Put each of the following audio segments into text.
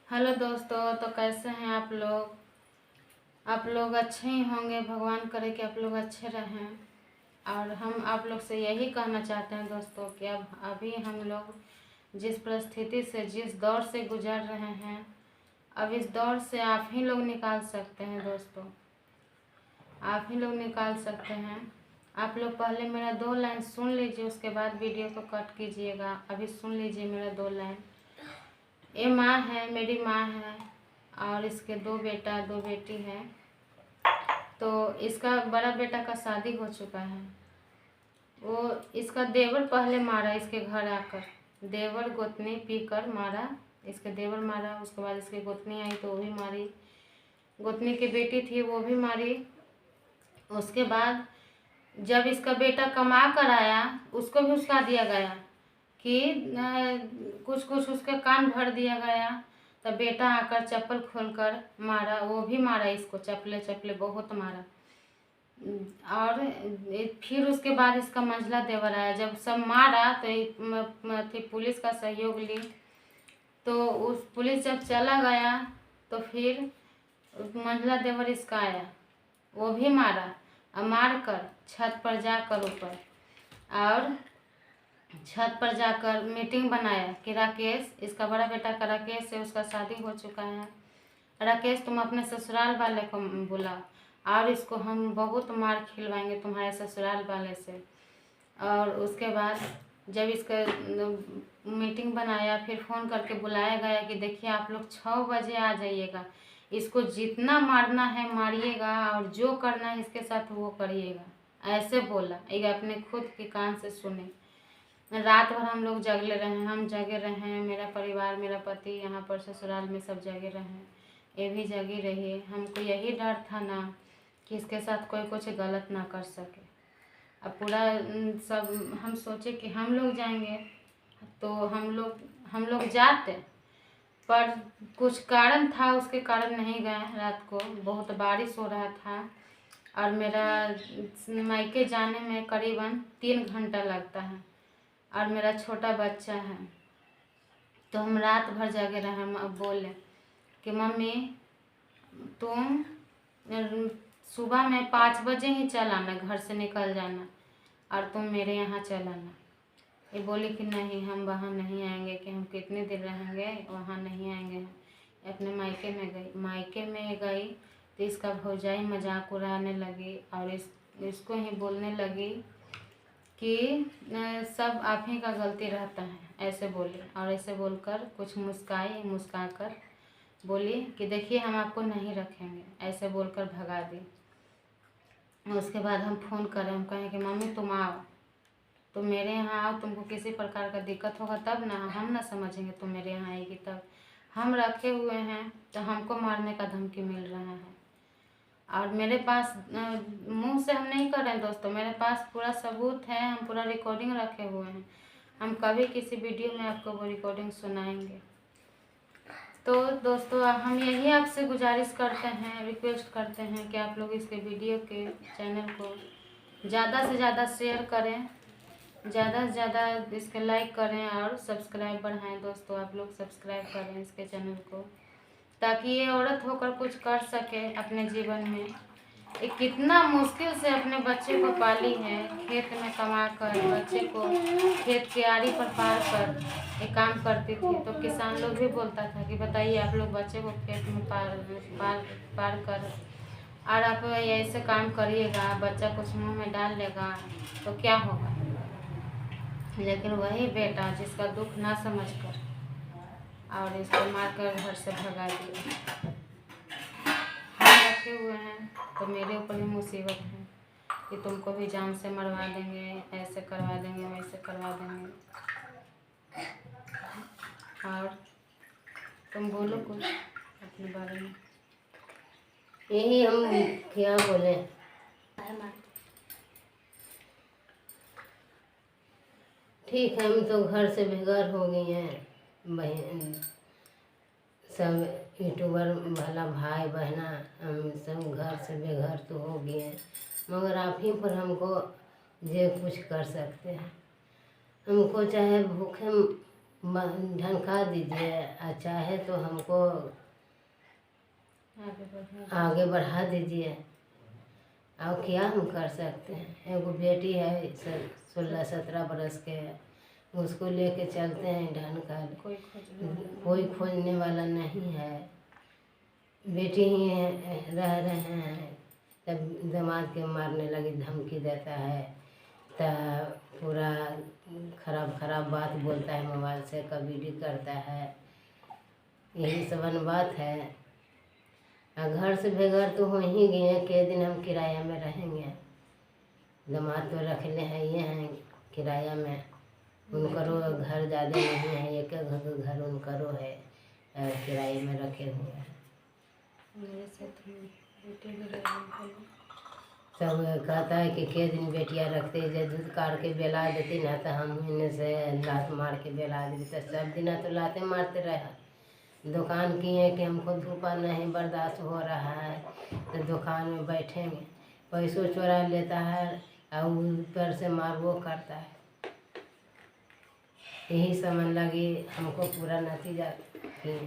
Hello दोस्तों, तो कैसे हैं आप लोग। आप लोग अच्छे ही होंगे, भगवान करे कि आप लोग अच्छे रहें। और हम आप लोग से यही कहना चाहते हैं दोस्तों कि अब अभी हम लोग जिस परिस्थिति से जिस दौर से गुजर रहे हैं, अब इस दौर से आप ही लोग निकाल सकते हैं दोस्तों, आप ही लोग निकाल सकते हैं। आप लोग पहले मेरा 2 लाइन सुन लीजिए, उसके बाद वीडियो को कट कीजिएगा। अभी सुन लीजिए मेरा 2 लाइन। ये माँ है, मेरी माँ है और इसके 2 बेटा 2 बेटी है। तो इसका बड़ा बेटा का शादी हो चुका है। वो इसका देवर पहले मारा, इसके घर आकर देवर गोतनी पीकर मारा, इसके देवर मारा। उसके बाद इसकी गोतनी आई तो वो भी मारी, गोतनी की बेटी थी वो भी मारी। उसके बाद जब इसका बेटा कमा कर आया, उसको भी उस्का दिया गया कि कुछ कुछ उसके कान भर दिया गया। तब बेटा आकर चप्पल खोलकर मारा, वो भी मारा इसको, चप्पले चप्पले बहुत मारा। और फिर उसके बाद इसका मंझला देवर आया, जब सब मारा तो पुलिस का सहयोग ली। तो उस पुलिस जब चला गया तो फिर मंझला देवर इसका आया, वो भी मारा और मार कर छत पर जाकर ऊपर, और छत पर जाकर मीटिंग बनाया कि राकेश, इसका बड़ा बेटा का राकेश है, उसका शादी हो चुका है, राकेश तुम अपने ससुराल वाले को बुलाओ और इसको हम बहुत मार खिलवाएंगे तुम्हारे ससुराल वाले से। और उसके बाद जब इसका मीटिंग बनाया, फिर फ़ोन करके बुलाया गया कि देखिए आप लोग 6 बजे आ जाइएगा, इसको जितना मारना है मारिएगा और जो करना है इसके साथ वो करिएगा, ऐसे बोला। एक अपने खुद के कान से सुने। रात भर हम लोग जगले रहे, हम जगे रहे, मेरा परिवार, मेरा पति यहाँ पर ससुराल में सब जगे रहे, ये भी जगी रही। हमको यही डर था ना कि इसके साथ कोई कुछ गलत ना कर सके। अब पूरा सब हम सोचे कि हम लोग जाएंगे तो हम लोग जाते, पर कुछ कारण था, उसके कारण नहीं गए। रात को बहुत बारिश हो रहा था और मेरा मायके जाने में करीबन 3 घंटा लगता है और मेरा छोटा बच्चा है। तो हम रात भर जागे रहे। हम अब बोले कि मम्मी तुम सुबह में 5 बजे ही चल आना, घर से निकल जाना और तुम मेरे यहाँ चल आना। ये बोली कि नहीं, हम वहाँ नहीं आएंगे, कि हम कितने दिन रहेंगे, वहाँ नहीं आएंगे। अपने मायके में गई, मायके में गई तो इसका भौजाई मजाक उड़ाने लगी और इसको ही बोलने लगी कि सब आप ही का गलती रहता है, ऐसे बोली। और ऐसे बोलकर कुछ मुस्काई, मुस्काकर बोली कि देखिए हम आपको नहीं रखेंगे, ऐसे बोलकर भगा दी। उसके बाद हम फ़ोन करें, हम कहें कि मम्मी तुम आओ, तुम मेरे यहाँ आओ, तुमको किसी प्रकार का दिक्कत होगा तब ना, हम ना समझेंगे तुम मेरे यहाँ आएगी तब। हम रखे हुए हैं तो हमको मारने का धमकी मिल रहा है। और मेरे पास मुंह से हम नहीं कर रहे हैं दोस्तों, मेरे पास पूरा सबूत है, हम पूरा रिकॉर्डिंग रखे हुए हैं। हम कभी किसी वीडियो में आपको वो रिकॉर्डिंग सुनाएंगे। तो दोस्तों हम यही आपसे गुजारिश करते हैं, रिक्वेस्ट करते हैं कि आप लोग इसके वीडियो के चैनल को ज़्यादा से ज़्यादा शेयर करें, ज़्यादा से ज़्यादा इसके लाइक करें और सब्सक्राइब बढ़ाएं। दोस्तों आप लोग सब्सक्राइब करें इसके चैनल को, ताकि ये औरत होकर कुछ कर सके अपने जीवन में। ये कितना मुश्किल से अपने बच्चे को पाली है, खेत में कमा कर बच्चे को खेत की आरी पर पार कर ये काम करती थी। तो किसान लोग भी बोलता था कि बताइए आप लोग बच्चे को खेत में पार कर और आप ऐसे काम करिएगा, बच्चा कुछ मुंह में डाल लेगा तो क्या होगा। लेकिन वही बेटा जिसका दुख ना समझकर और इसको मारकर घर से भगा दिया। हम रखे हुए हैं तो मेरे ऊपर भी मुसीबत है कि तुमको भी जान से मरवा देंगे, ऐसे करवा देंगे, वैसे करवा देंगे। और तुम बोलो कुछ अपने बारे में। यही हम क्या बोले, ठीक है, हम तो घर से बेघर हो गए हैं। बहन सब यूट्यूबर वाला भाई बहना हम सब घर से बेघर तो हो गए हैं, मगर आप ही पर हमको जो कुछ कर सकते हैं। हमको चाहे भूखे ढनका दीजिए, चाहे तो हमको आगे बढ़ा दीजिए। और क्या हम कर सकते हैं। एगो बेटी है 16-17 बरस के है, उसको लेके चलते हैं ढनका, कोई खोजने वाला नहीं है। बेटी ही रह रहे हैं तब दामाद के मारने लगी, धमकी देता है, तो पूरा खराब बात बोलता है, मोबाइल से कभी करता है। यही सब बात है। घर से बेघर तो हो ही गए हैं, के दिन हम किराया में रहेंगे। दामाद तो रख ले हैं, ये हैं किराया में, उनकरो घर ज़्यादा नहीं है, एक घर उनकरो है, किराए में रखे हुए हैं। सब कहता है कि के दिन बेटियाँ रखते जब दूध काट के बेला देती ना, तो हम इन्हें से लात मार के बेला देती, तो सब दिन तो लाते मारते रहे। दुकान किए कि हमको धूपा नहीं बर्दाश्त हो रहा है, तो दुकान में बैठेंगे, पैसों चुरा लेता है और ऊपर से मार वो करता है। यही समझ लगी हमको पूरा नतीजा किए।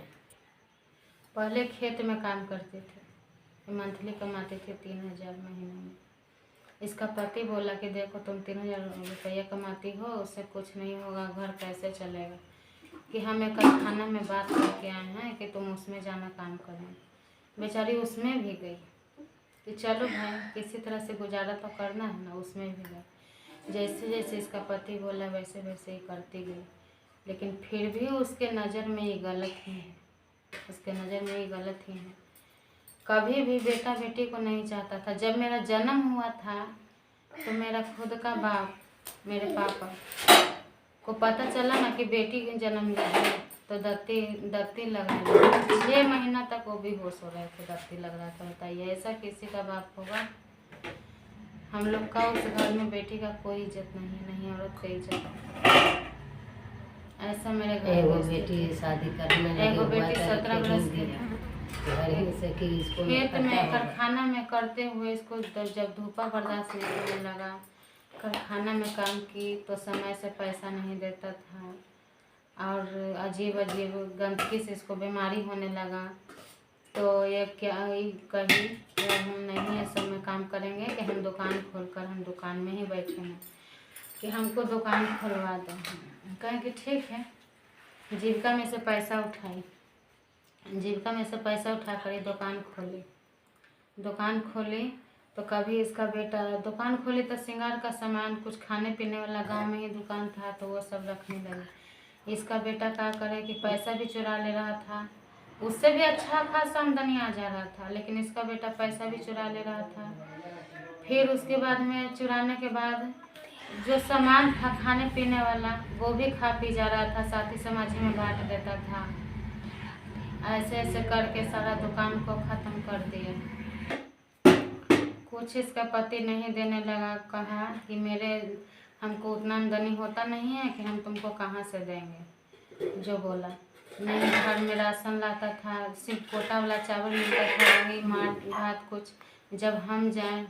पहले खेत में काम करते थे, मंथली कमाते थे 3000 महीने में। इसका पति बोला कि देखो तुम 3000 रुपया कमाती हो, उससे कुछ नहीं होगा, घर कैसे चलेगा। कि हम एक कारखाना में बात करके आए हैं कि तुम उसमें जाना काम करना। बेचारी उसमें भी गई कि चलो भाई किसी तरह से गुजारा तो करना है ना, उसमें भी गई। जैसे जैसे इसका पति बोला वैसे वैसे ही करती गई, लेकिन फिर भी उसके नज़र में ये गलत ही है, उसके नज़र में ये गलत ही है। कभी भी बेटा बेटी को नहीं चाहता था। जब मेरा जन्म हुआ था तो मेरा खुद का बाप, मेरे पापा को पता चला ना कि बेटी के जन्म ली है, तो दत्ती लग रही है। 6 महीना तक वो भी होश हो रहे थे, दत्ती लग रहा था। बताइए ऐसा किसी का बाप होगा। हम लोग का उस घर में बेटी का कोई इज्जत नहीं औरत का इज्जत। ऐसा मेरे घर एगो बेटी शादी करने लगी, एगो बेटी 17 बरस की खेत में कारखाना में करते हुए इसको जब धूपा बर्दाश्त नहीं होने लगा, कारखाना में काम की तो समय से पैसा नहीं देता था, और अजीब गंदगी से इसको बीमारी होने लगा। तो ये क्या कही हम नहीं है सब में काम करेंगे कि हम दुकान खोलकर हम दुकान में ही बैठेंगे, कि हमको दुकान खुलवा दो। कहें कि ठीक है, जीविका में से पैसा उठाई, जीविका में से पैसा उठा कर दुकान खोली। तो कभी इसका बेटा दुकान खोली तो श्रृंगार का सामान, कुछ खाने पीने वाला, गांव में ही दुकान था तो वो सब रखने लगी। इसका बेटा क्या करे कि पैसा भी चुरा ले रहा था, उससे भी अच्छा खासा आमदनी आ जा रहा था, लेकिन इसका बेटा पैसा भी चुरा ले रहा था। फिर उसके बाद में चुराने के बाद जो सामान था खाने पीने वाला वो भी खा पी जा रहा था, साथी समाजी में बांट देता था। ऐसे ऐसे करके सारा दुकान को ख़त्म कर दिया। कुछ इसका पति नहीं देने लगा, कहा कि हमको उतना आमदनी होता नहीं है कि हम तुमको कहाँ से देंगे। जो बोला नहीं, घर में राशन लाता था, सिर्फ कोटा वाला चावल मिलता था, वही मार भात कुछ। जब हम जाए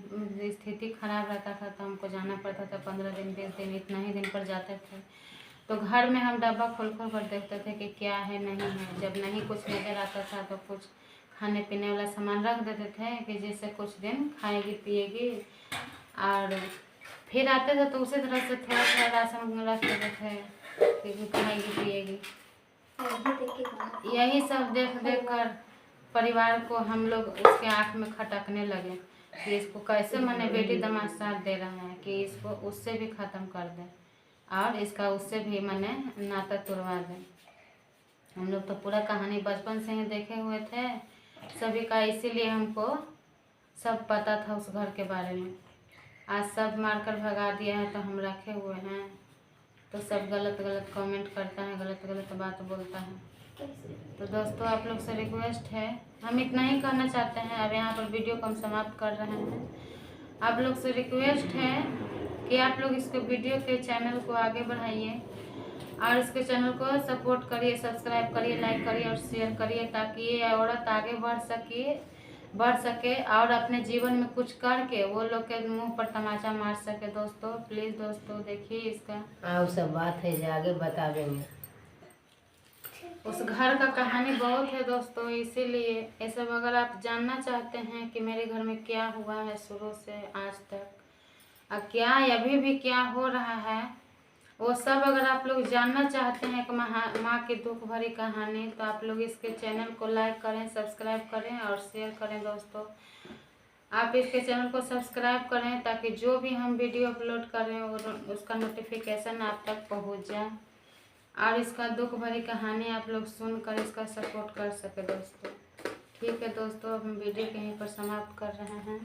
स्थिति खराब रहता था तो हमको जाना पड़ता था, 15 दिन 20 दिन इतना ही दिन पर जाते थे। तो घर में हम डब्बा खोल कर देखते थे कि क्या है नहीं है। जब नहीं कुछ नजर आता था तो कुछ खाने पीने वाला सामान रख देते थे कि जिससे कुछ दिन खाएगी पिएगी, और फिर आते थे तो उसी तरह से थोड़ा थोड़ा राशन रख देते थे कि खाएगी पिएगी। यही सब देख कर परिवार को हम लोग इसके आँख में खटकने लगे कि इसको कैसे मने बेटी दामाद साथ दे रहा है कि इसको उससे भी ख़त्म कर दे और इसका उससे भी मने नाता तोड़वा दे। हम लोग तो पूरा कहानी बचपन से ही देखे हुए थे सभी का, इसीलिए हमको सब पता था उस घर के बारे में। आज सब मारकर भगा दिया है तो हम रखे हुए हैं तो सब गलत कमेंट करता है, गलत बात बोलता है। तो दोस्तों आप लोग से रिक्वेस्ट है, हम इतना ही कहना चाहते हैं। अब यहाँ पर वीडियो को हम समाप्त कर रहे हैं। आप लोग से रिक्वेस्ट है कि आप लोग इसको वीडियो के चैनल को आगे बढ़ाइए और इसके चैनल को सपोर्ट करिए, सब्सक्राइब करिए, लाइक करिए और शेयर करिए, ताकि ये औरत आगे बढ़ सके और अपने जीवन में कुछ करके वो लोग के मुंह पर तमाचा मार सके। दोस्तों प्लीज़ दोस्तों देखिए इसका और सब बात है जो आगे बतावेंगे। उस घर का कहानी बहुत है दोस्तों, इसीलिए ये सब अगर आप जानना चाहते हैं कि मेरे घर में क्या हुआ है शुरू से आज तक और क्या अभी भी क्या हो रहा है, वो सब अगर आप लोग जानना चाहते हैं कि माँ की दुख भरी कहानी, तो आप लोग इसके चैनल को लाइक करें, सब्सक्राइब करें और शेयर करें। दोस्तों आप इसके चैनल को सब्सक्राइब करें ताकि जो भी हम वीडियो अपलोड करें उसका नोटिफिकेशन आप तक पहुंच जाए और इसका दुख भरी कहानी आप लोग सुनकर इसका सपोर्ट कर सके। दोस्तों ठीक है दोस्तों, हम वीडियो के यहीं पर समाप्त कर रहे हैं।